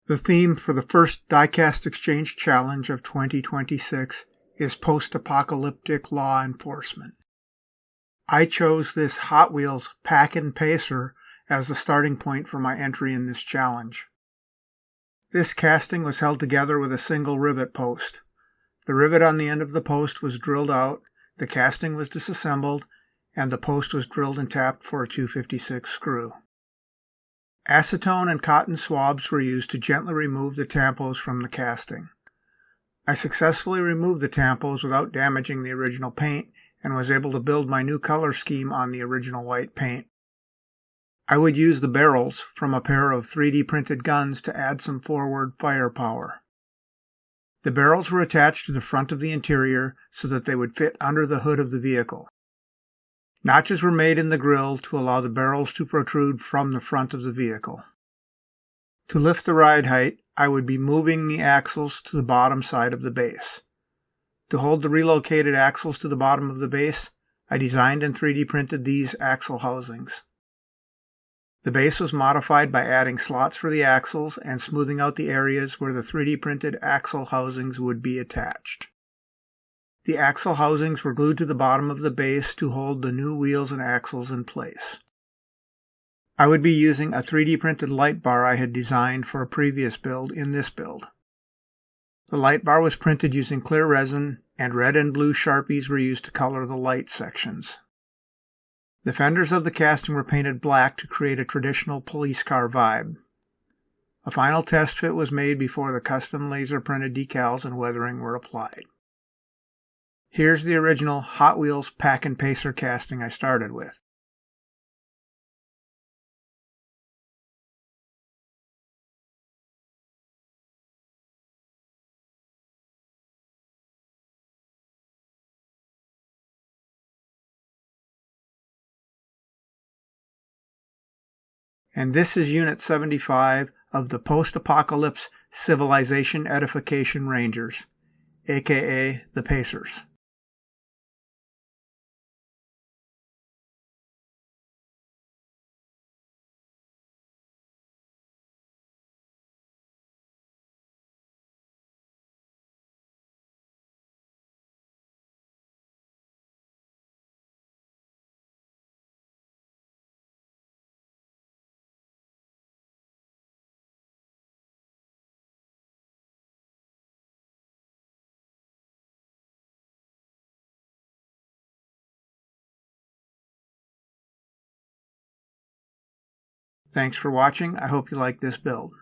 The theme for the first Diecast Exchange Challenge of 2026 is post-apocalyptic law enforcement. I chose this Hot Wheels Packin Pacer as the starting point for my entry in this challenge. This casting was held together with a single rivet post. The rivet on the end of the post was drilled out, the casting was disassembled, and the post was drilled and tapped for a 256 screw. Acetone and cotton swabs were used to gently remove the tampos from the casting. I successfully removed the tampos without damaging the original paint and was able to build my new color scheme on the original white paint. I would use the barrels from a pair of 3D printed guns to add some forward firepower. The barrels were attached to the front of the interior so that they would fit under the hood of the vehicle. Notches were made in the grille to allow the barrels to protrude from the front of the vehicle. To lift the ride height, I would be moving the axles to the bottom side of the base. To hold the relocated axles to the bottom of the base, I designed and 3D printed these axle housings. The base was modified by adding slots for the axles and smoothing out the areas where the 3D printed axle housings would be attached. The axle housings were glued to the bottom of the base to hold the new wheels and axles in place. I would be using a 3D printed light bar I had designed for a previous build in this build. The light bar was printed using clear resin, and red and blue Sharpies were used to color the light sections. The fenders of the casting were painted black to create a traditional police car vibe. A final test fit was made before the custom laser printed decals and weathering were applied. Here's the original Hot Wheels Packin Pacer casting I started with. And this is Unit 75 of the Post-Apocalypse Civilization Edification Rangers, aka the Pacers. Thanks for watching. I hope you like this build.